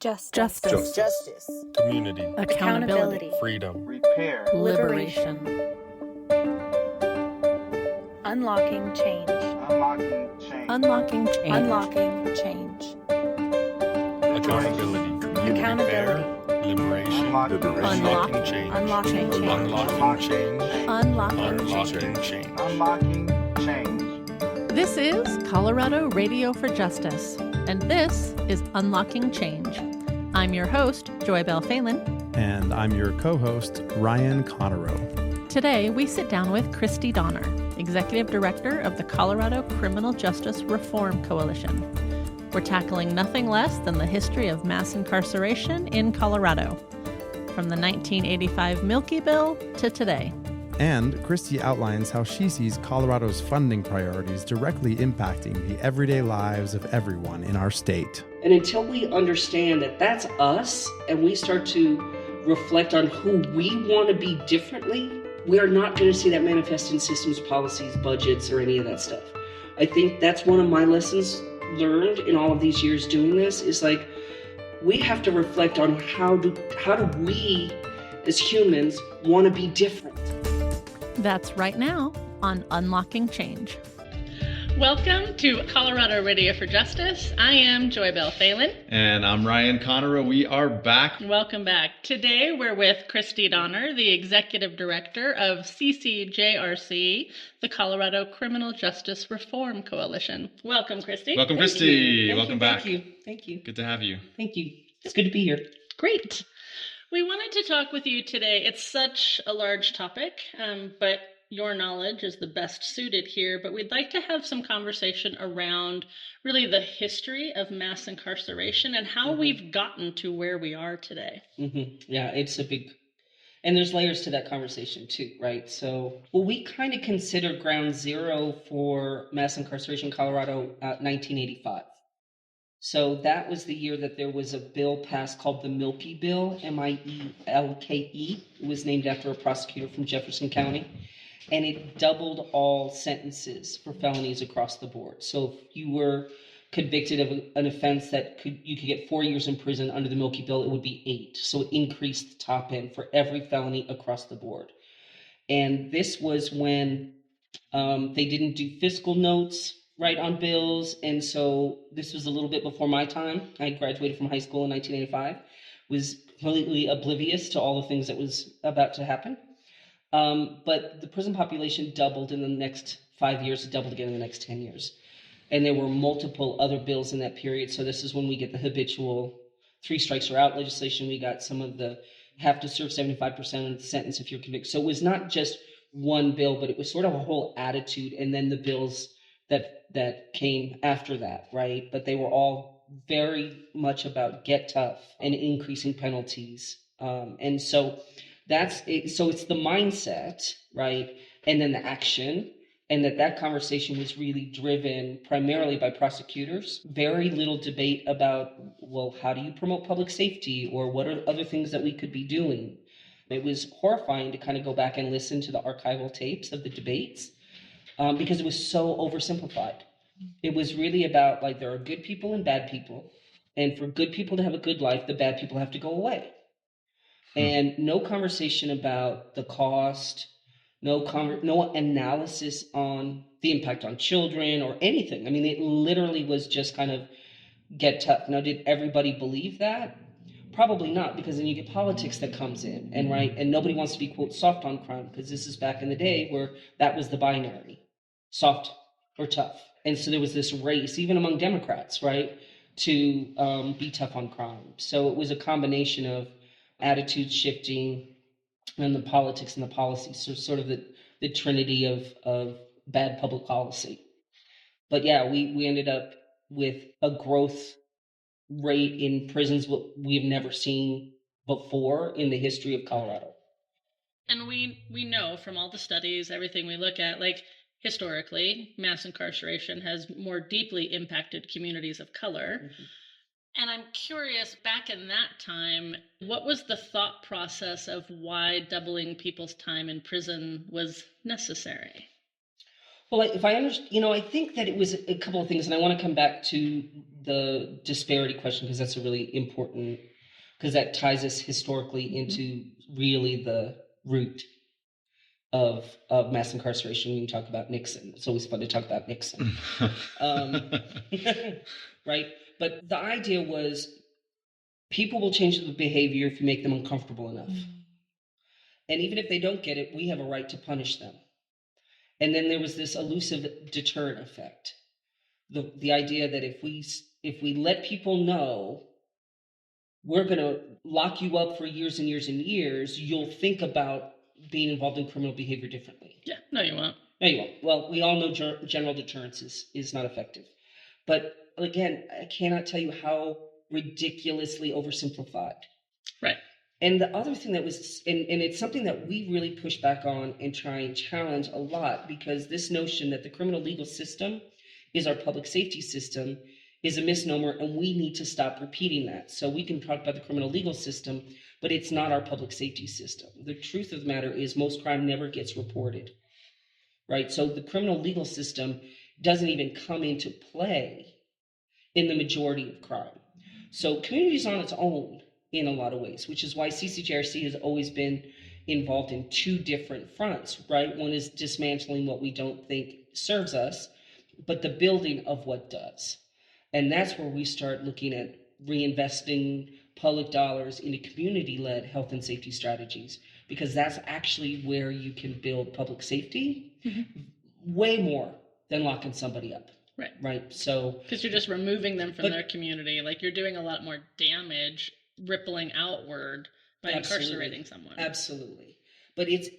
Justice. Justice. Community. Accountability. Freedom. Repair. Liberation. Unlocking change. Unlocking change. Unlocking change. Unlocking change. Accountability. Accountability. Repair. Liberation. Unlocking change. Unlocking change. Unlocking change. Unlocking change. Unlocking change. This is Colorado Radio for Justice, and this is Unlocking Change. I'm your host, JoyBelle Phelan. And I'm your co-host, Ryan Conarro. Today, we sit down with Christie Donner, Executive Director of the Colorado Criminal Justice Reform Coalition. We're tackling nothing less than the history of mass incarceration in Colorado, from the 1985 Milky Bill to today. And Christie outlines how she sees Colorado's funding priorities directly impacting the everyday lives of everyone in our state. And until we understand that that's us and we start to reflect on who we want to be differently, we are not going to see that manifest in systems, policies, budgets, or any of that stuff. I think that's one of my lessons learned in all of these years doing this is like, we have to reflect on how do we as humans want to be different. That's right now on Unlocking Change. Welcome to Colorado Radio for Justice. I am JoyBelle Phelan. And I'm Ryan Conarro. We are back. Welcome back. Today we're with Christie Donner, the Executive Director of CCJRC, the Colorado Criminal Justice Reform Coalition. Welcome, Christie. Welcome, Christie. Welcome back. Thank you. Good to have you. Thank you. It's good to be here. Great. We wanted to talk with you today. It's such a large topic, but your knowledge is the best suited here. But we'd like to have some conversation around really the history of mass incarceration and how we've gotten to where we are today. Yeah, it's a big, and there's layers to that conversation too, right? So, well, we kind of consider ground zero for mass incarceration in Colorado 1985. So that was the year that there was a bill passed called the Milky Bill, M-I-E-L-K-E. It was named after a prosecutor from Jefferson County. And it doubled all sentences for felonies across the board. So if you were convicted of an offense that you could get 4 years in prison under the Milky Bill, it would be 8. So it increased the top end for every felony across the board. And this was when they didn't do fiscal notes right on bills, and so this was a little bit before my time. I graduated from high school in 1985, was completely oblivious to all the things that was about to happen. But the prison population doubled in the next 5 years, it doubled again in the next 10 years. And there were multiple other bills in that period, so this is when we get the habitual 3 strikes or out legislation. We got some of the have to serve 75% of the sentence if you're convicted. So it was not just one bill, but it was sort of a whole attitude, and then the bills that came after that, right? But they were all very much about get tough and increasing penalties. And so that's it. So it's the mindset, right? And then the action, and that conversation was really driven primarily by prosecutors. Very little debate about, well, how do you promote public safety, or what are other things that we could be doing? It was horrifying to kind of go back and listen to the archival tapes of the debates. Because it was so oversimplified. It was really about, like, there are good people and bad people. And for good people to have a good life, the bad people have to go away. And no conversation about the cost, no analysis on the impact on children or anything. I mean, it literally was just kind of get tough. Now, did everybody believe that? Probably not, because then you get politics that comes in, and nobody wants to be, quote, soft on crime, because this is back in the day where that was the binary. Soft or tough. And so there was this race, even among Democrats, right, to be tough on crime. So it was a combination of attitude shifting and the politics and the policy, so sort of the trinity of bad public policy. But yeah, we ended up with a growth rate in prisons what we've never seen before in the history of Colorado. And we know from all the studies, everything we look at, like, historically, mass incarceration has more deeply impacted communities of color. And I'm curious, back in that time, what was the thought process of why doubling people's time in prison was necessary? Well, if I understand, I think that it was a couple of things, and I want to come back to the disparity question, because that's a really important, because that ties us historically into really the root of mass incarceration. When you talk about Nixon, it's always fun to talk about Nixon. Right? But the idea was people will change their behavior if you make them uncomfortable enough. And even if they don't get it, we have a right to punish them. And then there was this elusive deterrent effect. The idea that if we let people know we're going to lock you up for years and years and years, you'll think about being involved in criminal behavior differently. Yeah, no, you won't. No, you won't. Well, we all know general deterrence is not effective. But again, I cannot tell you how ridiculously oversimplified. Right. And the other thing that was, and it's something that we really push back on and try and challenge a lot, because this notion that the criminal legal system is our public safety system is a misnomer, and we need to stop repeating that. So we can talk about the criminal legal system, but it's not our public safety system. The truth of the matter is most crime never gets reported, right? So the criminal legal system doesn't even come into play in the majority of crime. So community is on its own in a lot of ways, which is why CCJRC has always been involved in two different fronts, right? One is dismantling what we don't think serves us, but the building of what does. And that's where we start looking at reinvesting public dollars into community-led health and safety strategies, because that's actually where you can build public safety way more than locking somebody up. Right. Right. So because you're just removing them from their community. Like you're doing a lot more damage rippling outward by incarcerating someone. Absolutely. But it's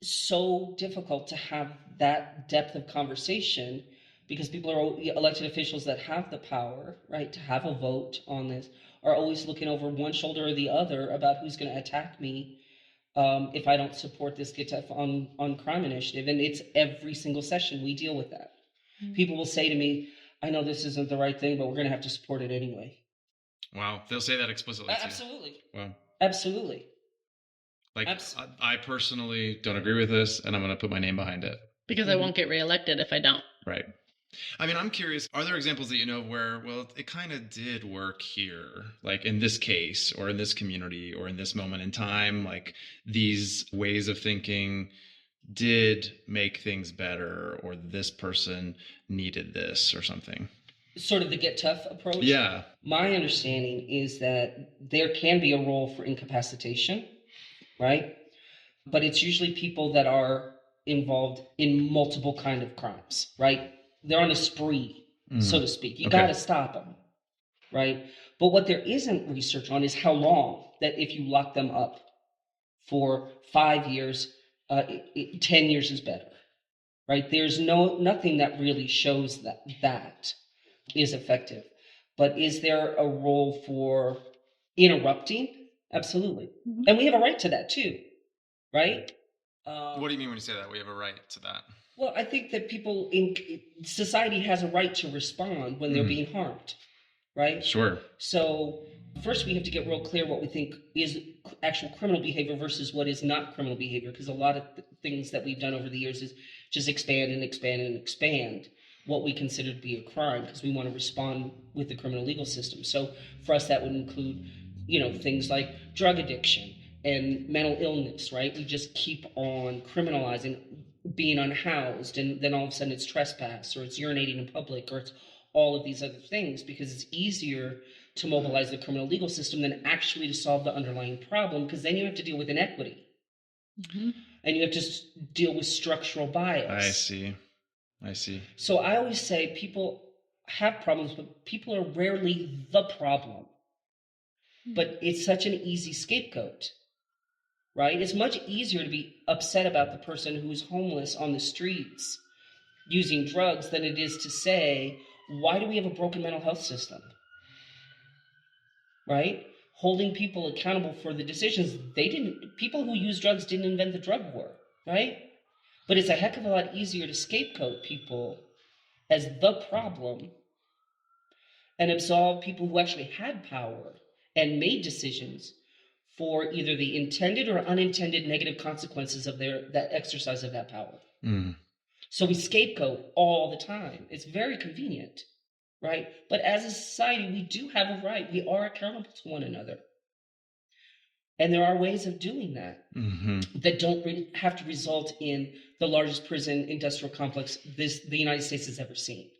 so difficult to have that depth of conversation, because people are elected officials that have the power, right, to have a vote on this, are always looking over one shoulder or the other about who's going to attack me if I don't support this Get Tough on Crime initiative. And it's every single session we deal with that. People will say to me, I know this isn't the right thing, but we're going to have to support it anyway. Wow, they'll say that explicitly too. Absolutely. Wow. Absolutely. Like, I personally don't agree with this, and I'm going to put my name behind it. Because I won't get reelected if I don't. Right. I mean, I'm curious, are there examples that you know of where, well, it kind of did work here, like in this case, or in this community, or in this moment in time, like these ways of thinking did make things better, or this person needed this or something? Sort of the Get Tough approach? Yeah. My understanding is that there can be a role for incapacitation, right? But it's usually people that are involved in multiple kind of crimes, right? They're on a spree, so to speak. You got to stop them, right? But what there isn't research on is how long, that if you lock them up for 5 years, 10 years is better, right? There's nothing that really shows that is effective. But is there a role for interrupting? Absolutely. And we have a right to that too, right? What do you mean when you say that? We have a right to that. Well, I think that people in society has a right to respond when they're being harmed, right? Sure. So first we have to get real clear what we think is actual criminal behavior versus what is not criminal behavior, because a lot of things that we've done over the years is just expand and expand and expand what we consider to be a crime, because we want to respond with the criminal legal system. So for us, that would include, things like drug addiction and mental illness, right? We just keep on criminalizing being unhoused, and then all of a sudden it's trespass, or it's urinating in public, or it's all of these other things, because it's easier to mobilize the criminal legal system than actually to solve the underlying problem, because then you have to deal with inequity. And you have to deal with structural bias. I see. So I always say people have problems, but people are rarely the problem. But it's such an easy scapegoat, right? It's much easier to be upset about the person who's homeless on the streets using drugs than it is to say, why do we have a broken mental health system? Right? Holding people accountable for the decisions people who use drugs didn't invent the drug war, right? But it's a heck of a lot easier to scapegoat people as the problem and absolve people who actually had power and made decisions for either the intended or unintended negative consequences of that exercise of that power. So we scapegoat all the time. It's very convenient. right? But as a society, we do have a right. We are accountable to one another. And there are ways of doing that that don't have to result in the largest prison industrial complex the United States has ever seen.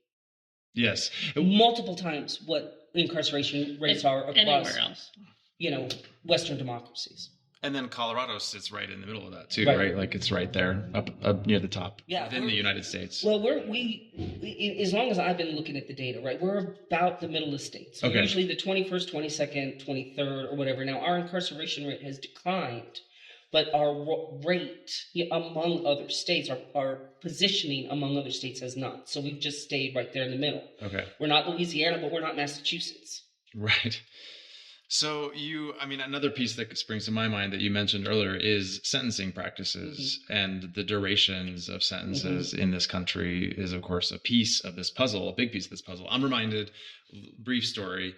Yes. Multiple times what incarceration rates are across anywhere else. Western democracies. And then Colorado sits right in the middle of that too, Right. right? Like it's right there, up near the top, within the United States. Well, as long as I've been looking at the data, right, we're about the middle of the states. Okay. Usually the 21st, 22nd, 23rd, or whatever. Now, our incarceration rate has declined, but our rate among other states, our positioning among other states has not. So we've just stayed right there in the middle. Okay. We're not Louisiana, but we're not Massachusetts. Right. So another piece that springs to my mind that you mentioned earlier is sentencing practices, and the durations of sentences in this country is, of course, a piece of this puzzle, a big piece of this puzzle. I'm reminded, brief story,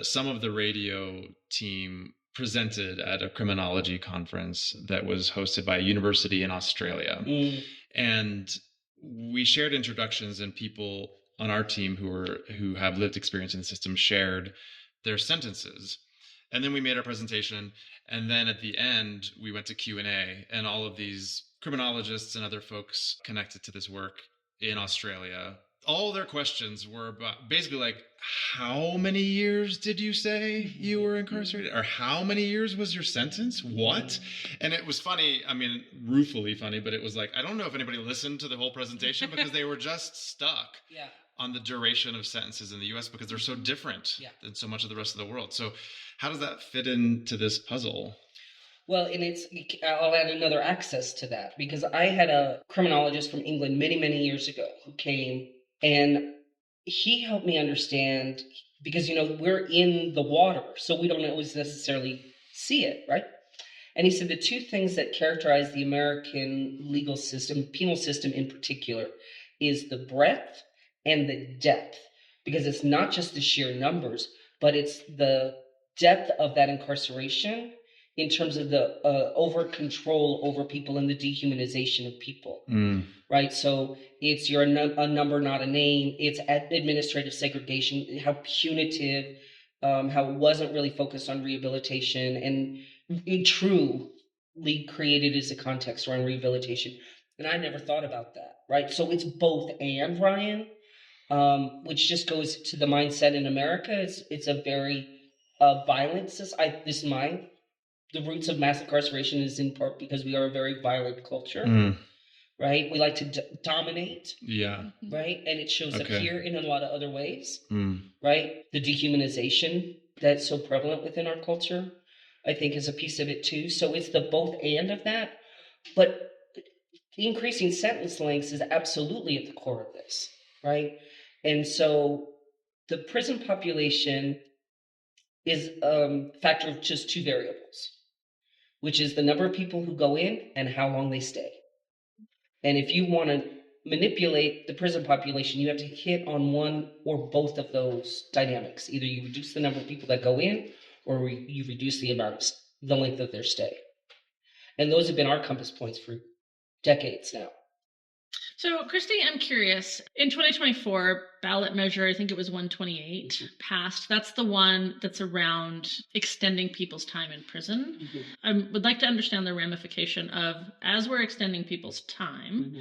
some of the radio team presented at a criminology conference that was hosted by a university in Australia. And we shared introductions, and people on our team who have lived experience in the system shared their sentences. And then we made our presentation, and then at the end we went to Q&A, and all of these criminologists and other folks connected to this work in Australia, all their questions were about basically like, how many years did you say you were incarcerated? Or how many years was your sentence? What? And it was funny, ruefully funny, but it was like, I don't know if anybody listened to the whole presentation because they were just stuck on the duration of sentences in the US because they're so different than so much of the rest of the world. So how does that fit into this puzzle? Well, and I'll add another access to that, because I had a criminologist from England many, many years ago who came, and he helped me understand, because, we're in the water, so we don't always necessarily see it, right? And he said the two things that characterize the American legal system, penal system in particular, is the breadth and the depth, because it's not just the sheer numbers, but it's the depth of that incarceration in terms of the over control over people and the dehumanization of people, right? So it's a number, not a name. It's administrative segregation, how punitive, how it wasn't really focused on rehabilitation, and it truly created as a context around rehabilitation. And I never thought about that, right? So it's both and, Ryan. Which just goes to the mindset in America. It's a very violent society. The roots of mass incarceration is in part because we are a very violent culture, right? We like to dominate, right? And it shows up here in a lot of other ways, right? The dehumanization that's so prevalent within our culture, I think, is a piece of it too. So it's the both and of that, but increasing sentence lengths is absolutely at the core of this, right? And so the prison population is a factor of just two variables, which is the number of people who go in and how long they stay. And if you want to manipulate the prison population, you have to hit on one or both of those dynamics. Either you reduce the number of people that go in, or you reduce the length of their stay. And those have been our compass points for decades now. So, Christie, I'm curious. In 2024, ballot measure, I think it was 128, passed. That's the one that's around extending people's time in prison. I would like to understand the ramification of, as we're extending people's time,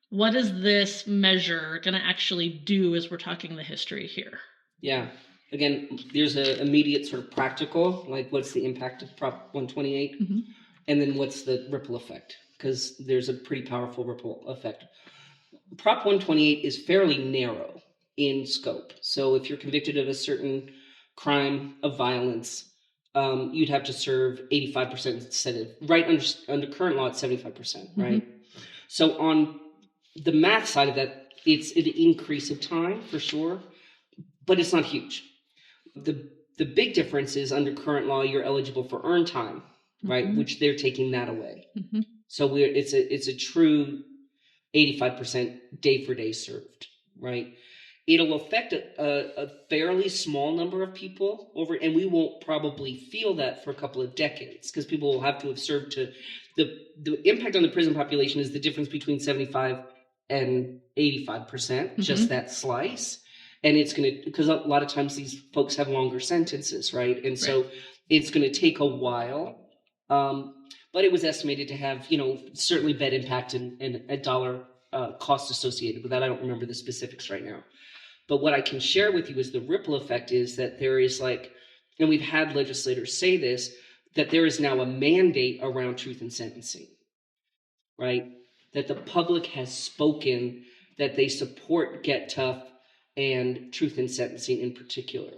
what is this measure going to actually do as we're talking the history here? Yeah. Again, there's an immediate sort of practical, like what's the impact of Prop 128? And then what's the ripple effect? Because there's a pretty powerful ripple effect. Prop 128 is fairly narrow in scope. So if you're convicted of a certain crime of violence, you'd have to serve 85% instead of, right under current law, it's 75%, right? So on the math side of that, it's an increase of time for sure, but it's not huge. The big difference is under current law, you're eligible for earned time, right? Which they're taking that away. So it's a true 85% day for day served, right? It'll affect a fairly small number of people and we won't probably feel that for a couple of decades because people will have to have served to the impact on the prison population is the difference between 75 and 85%, just that slice. And it's going to, because a lot of times these folks have longer sentences, right? And so it's going to take a while. But it was estimated to have, certainly bed impact and a dollar cost associated with that. I don't remember the specifics right now. But what I can share with you is the ripple effect is that there is and we've had legislators say this, that there is now a mandate around truth in sentencing, right? That the public has spoken that they support Get Tough and truth in sentencing in particular.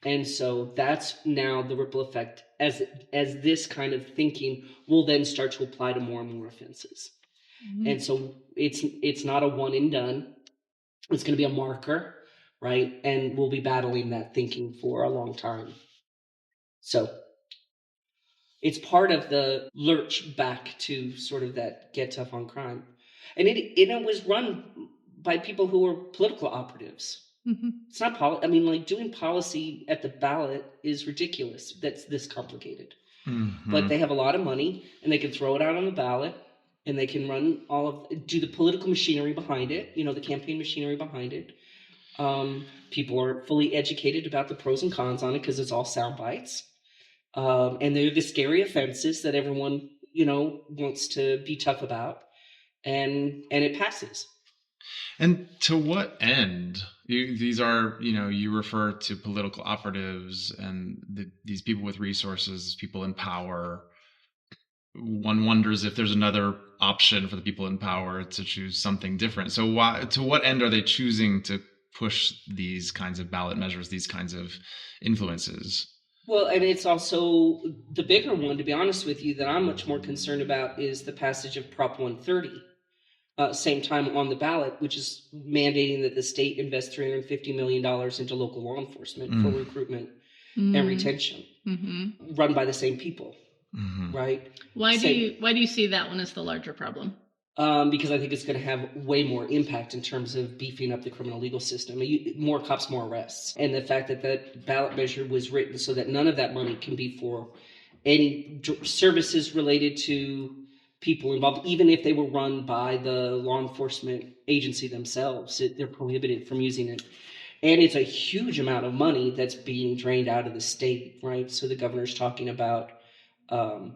And so that's now the ripple effect as this kind of thinking will then start to apply to more and more offenses. Mm-hmm. And so it's not a one and done. It's going to be a marker, right? And we'll be battling that thinking for a long time. So it's part of the lurch back to sort of that Get Tough on crime. And it was run by people who were political operatives. Mm-hmm. It's not doing policy at the ballot is ridiculous. That's this complicated. Mm-hmm. But they have a lot of money and they can throw it out on the ballot and they can run do the political machinery behind it, the campaign machinery behind it. People are fully educated about the pros and cons on it because it's all sound bites. And they're the scary offenses that everyone, wants to be tough about. And it passes. And to what end? These are, you refer to political operatives and these people with resources, people in power. One wonders if there's another option for the people in power to choose something different. So to what end are they choosing to push these kinds of ballot measures, these kinds of influences? Well, and it's also the bigger one, to be honest with you, that I'm much more concerned about is the passage of Prop 130. Same time on the ballot, which is mandating that the state invest $350 million into local law enforcement for recruitment and retention, run by the same people, right? Why do you see that one as the larger problem? Because I think it's going to have way more impact in terms of beefing up the criminal legal system. More cops, more arrests. And the fact that that ballot measure was written so that none of that money can be for any services related to people involved, even if they were run by the law enforcement agency themselves. They're prohibited from using it. And it's a huge amount of money that's being drained out of the state, right? So the governor's talking about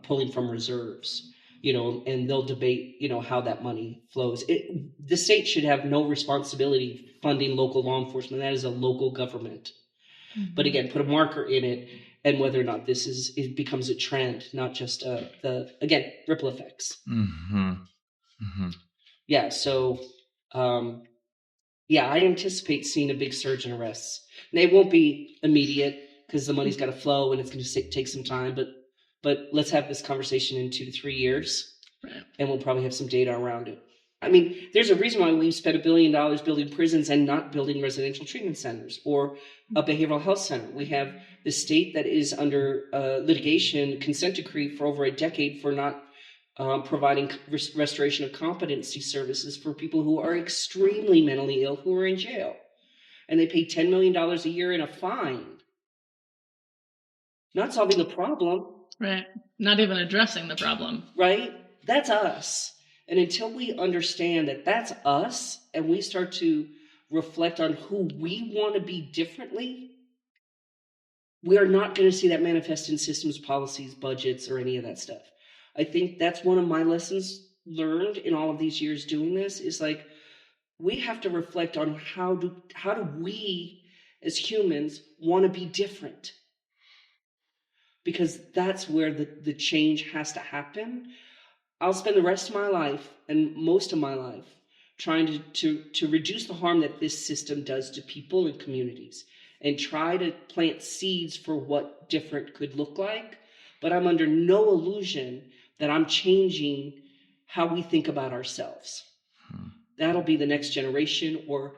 pulling from reserves, and they'll debate, how that money flows. The state should have no responsibility funding local law enforcement. That is a local government. Mm-hmm. But again, put a marker in it, and whether or not it becomes a trend, not just ripple effects. Mm-hmm. Mm-hmm. Yeah. So, I anticipate seeing a big surge in arrests. And it won't be immediate because the money's got to flow and it's going to take some time. But let's have this conversation in 2 to 3 years, and we'll probably have some data around it. There's a reason why we spent $1 billion building prisons and not building residential treatment centers or a behavioral health center. We have the state that is under litigation consent decree for over a decade for not providing restoration of competency services for people who are extremely mentally ill who are in jail. And they pay $10 million a year in a fine. Not solving the problem. Right. Not even addressing the problem. Right? That's us. And until we understand that that's us and we start to reflect on who we want to be differently, we are not going to see that manifest in systems, policies, budgets, or any of that stuff. I think that's one of my lessons learned in all of these years doing this is we have to reflect on how do we as humans want to be different? Because that's where the change has to happen. I'll spend the rest of my life and most of my life trying to reduce the harm that this system does to people and communities and try to plant seeds for what different could look like. But I'm under no illusion that I'm changing how we think about ourselves. That'll be the next generation or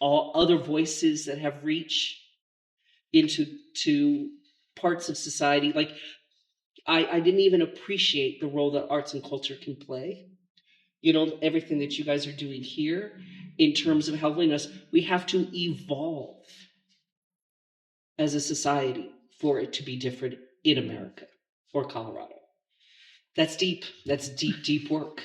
all other voices that have reach into parts of society. I didn't even appreciate the role that arts and culture can play. Everything that you guys are doing here in terms of helping us, we have to evolve as a society for it to be different in America or Colorado. That's deep. That's deep, deep work.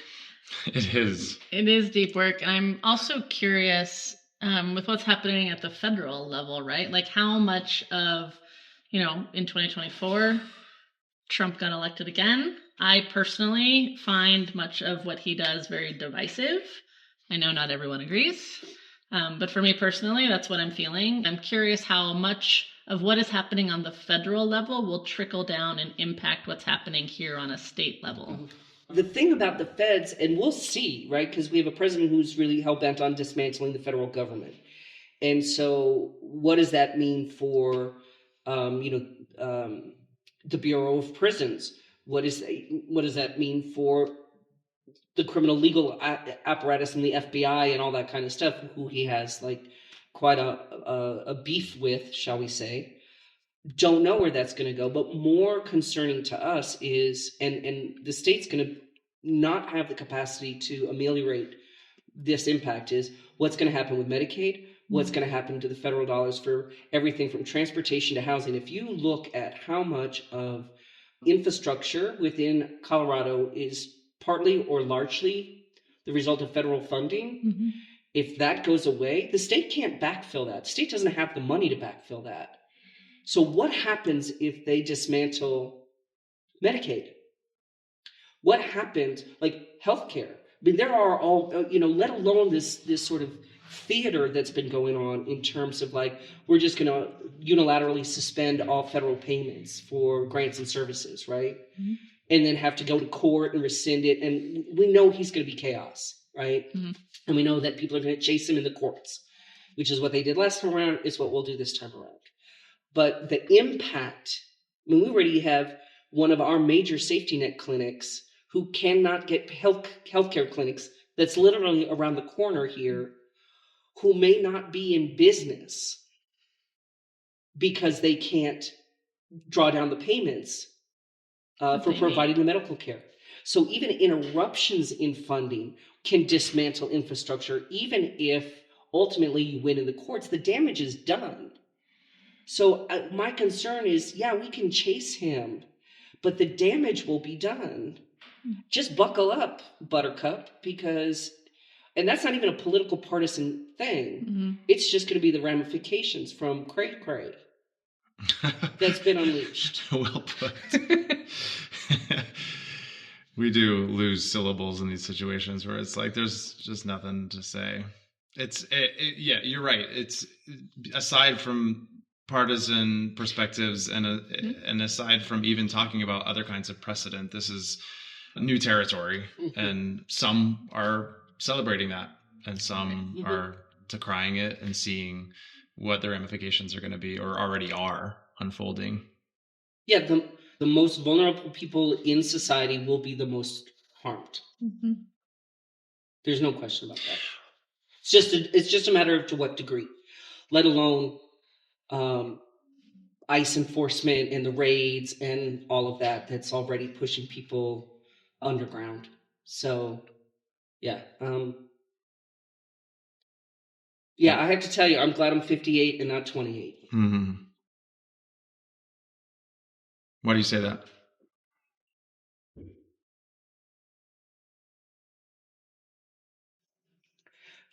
It is. It is deep work. And I'm also curious, with what's happening at the federal level, right? Like how much of, in 2024, Trump got elected again. I personally find much of what he does very divisive. I know not everyone agrees, but for me personally, that's what I'm feeling. I'm curious how much of what is happening on the federal level will trickle down and impact what's happening here on a state level. The thing about the feds, and we'll see, right? Because we have a president who's really hell-bent on dismantling the federal government. And so what does that mean for, the Bureau of Prisons? What does that mean for the criminal legal apparatus and the FBI and all that kind of stuff, who he has like quite a beef with, shall we say? Don't know where that's going to go, but more concerning to us is, and the state's going to not have the capacity to ameliorate this impact, is what's going to happen with Medicaid, what's going to happen to the federal dollars for everything from transportation to housing. If you look at how much of infrastructure within Colorado is partly or largely the result of federal funding, if that goes away, the state can't backfill that. The state doesn't have the money to backfill that. So what happens if they dismantle Medicaid? What happens, like healthcare? I mean, there are all, let alone this sort of theater that's been going on in terms of like, we're just going to unilaterally suspend all federal payments for grants and services, right? And then have to go to court and rescind it. And we know he's going to be chaos, right? And we know that people are going to chase him in the courts, which is what they did last time around, is what we'll do this time around. But the impact, I mean, we already have one of our major safety net clinics who cannot get healthcare clinics that's literally around the corner here, who may not be in business because they can't draw down the payments for providing the medical care. So even interruptions in funding can dismantle infrastructure, even if ultimately you win in the courts, the damage is done. So my concern is, yeah, we can chase him, but the damage will be done. Just buckle up, Buttercup, because, and that's not even a political partisan thing. It's just going to be the ramifications from cray that's been unleashed. Well put. We do lose syllables in these situations where it's like there's just nothing to say. Yeah, you're right. It's aside from partisan perspectives and aside from even talking about other kinds of precedent, this is new territory, and some are celebrating that, and some are decrying it and seeing what the ramifications are going to be, or already are unfolding. Yeah, the most vulnerable people in society will be the most harmed. There's no question about that. It's just a matter of to what degree, let alone ICE enforcement and the raids and all of that. That's already pushing people underground. So, yeah. I have to tell you, I'm glad I'm 58 and not 28. Why do you say that?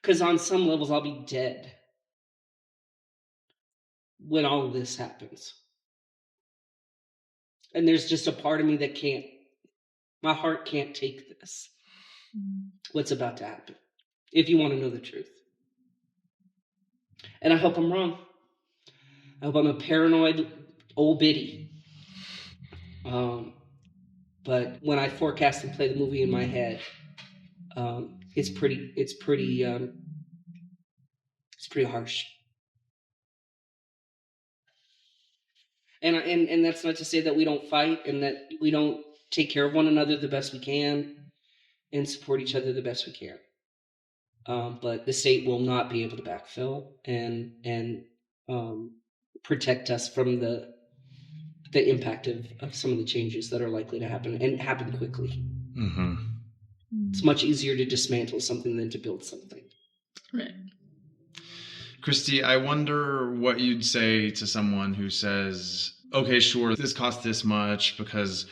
Because on some levels, I'll be dead when all of this happens. And there's just a part of me that my heart can't take this. What's about to happen, if you want to know the truth. And I hope I'm wrong. I hope I'm a paranoid old biddy. But when I forecast and play the movie in my head, it's pretty harsh. And that's not to say that we don't fight and that we don't take care of one another the best we can and support each other the best we can. But the state will not be able to backfill and protect us from the impact of some of the changes that are likely to happen and happen quickly. It's much easier to dismantle something than to build something. Right. Christie, I wonder what you'd say to someone who says, okay, sure, this cost this much because,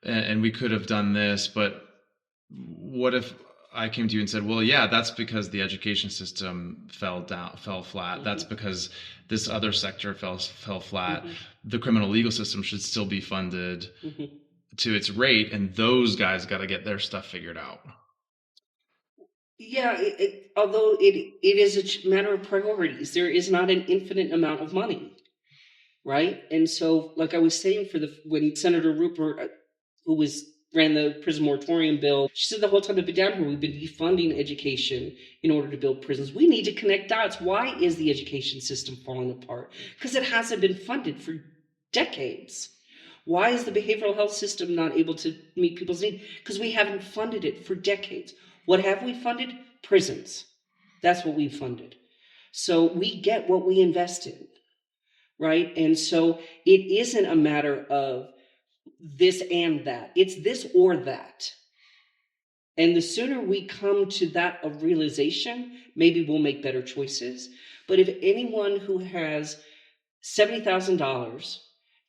and we could have done this, but what if I came to you and said, well, yeah, that's because the education system fell flat. That's because this other sector fell flat. The criminal legal system should still be funded to its rate, and those guys got to get their stuff figured out. Yeah, although it is a matter of priorities, there is not an infinite amount of money, right? And so, like I was saying, when Senator Rupert, who ran the prison moratorium bill, she said the whole time I've been down here, we've been defunding education in order to build prisons. We need to connect dots. Why is the education system falling apart? Because it hasn't been funded for decades. Why is the behavioral health system not able to meet people's needs? Because we haven't funded it for decades. What have we funded? Prisons. That's what we've funded. So we get what we invest in, right? And so it isn't a matter of this and that. It's this or that. And the sooner we come to that of realization, maybe we'll make better choices. But if anyone who has $70,000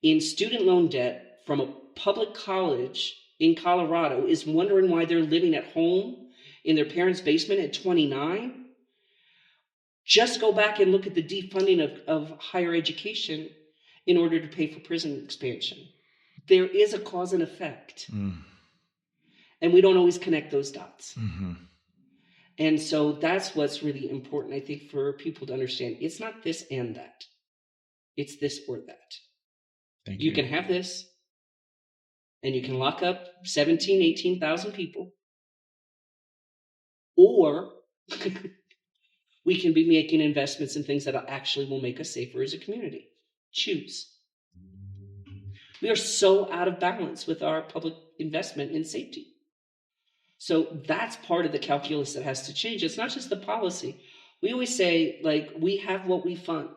in student loan debt from a public college in Colorado is wondering why they're living at home in their parents' basement at 29, just go back and look at the defunding of higher education in order to pay for prison expansion. There is a cause and effect. And we don't always connect those dots. And so that's what's really important, I think, for people to understand. It's not this and that. It's this or that. Thank you. You can have this, and you can lock up 17,000, 18,000 people. Or we can be making investments in things that actually will make us safer as a community. Choose. We are so out of balance with our public investment in safety. So that's part of the calculus that has to change. It's not just the policy. We always say, like, we have what we fund.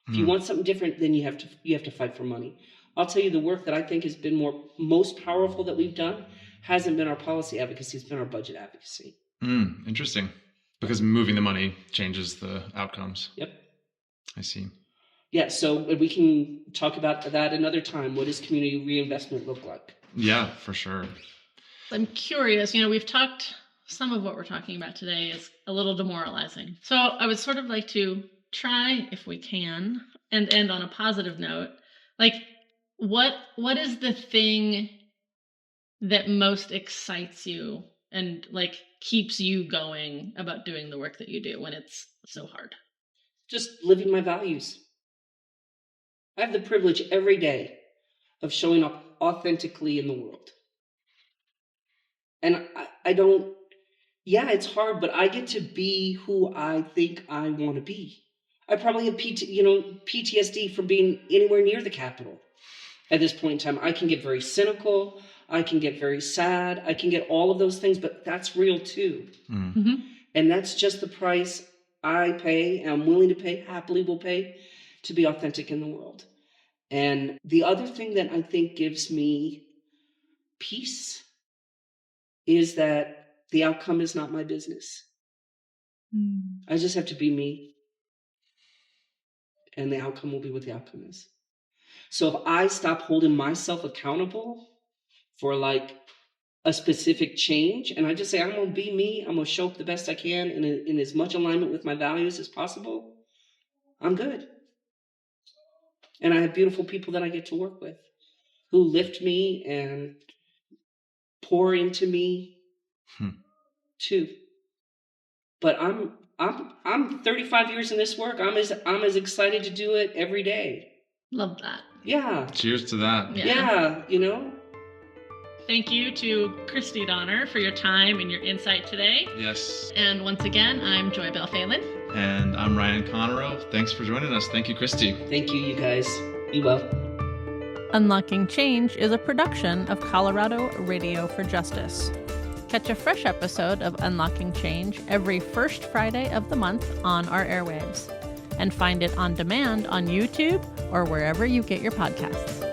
If you want something different, then you have to fight for money. I'll tell you, the work that I think has been most powerful that we've done hasn't been our policy advocacy, it's been our budget advocacy. Interesting. Because moving the money changes the outcomes. Yep. I see. Yeah, so we can talk about that another time. What does community reinvestment look like? Yeah, for sure. I'm curious, we've talked, some of what we're talking about today is a little demoralizing. So I would sort of like to try, if we can, and end on a positive note. Like, what is the thing that most excites you and like keeps you going about doing the work that you do when it's so hard? Just living my values. I have the privilege every day of showing up authentically in the world. And I don't, it's hard, but I get to be who I think I want to be. I probably have PTSD from being anywhere near the Capitol at this point in time. I can get very cynical. I can get very sad. I can get all of those things, but that's real too. And that's just the price I pay, and I'm willing to pay, happily will pay, to be authentic in the world. And the other thing that I think gives me peace is that the outcome is not my business. I just have to be me. And the outcome will be what the outcome is. So if I stop holding myself accountable for like a specific change, and I just say, I'm going to be me, I'm going to show up the best I can in as much alignment with my values as possible, I'm good. And I have beautiful people that I get to work with who lift me and pour into me too. But I'm 35 years in this work. I'm as excited to do it every day. Love that. Yeah. Cheers to that. Yeah, Thank you to Christie Donner for your time and your insight today. Yes. And once again, I'm JoyBelle Phelan. And I'm Ryan Conarro. Thanks for joining us. Thank you, Christy. Thank you, you guys. Be well. Unlocking Change is a production of Colorado Radio for Justice. Catch a fresh episode of Unlocking Change every first Friday of the month on our airwaves. And find it on demand on YouTube or wherever you get your podcasts.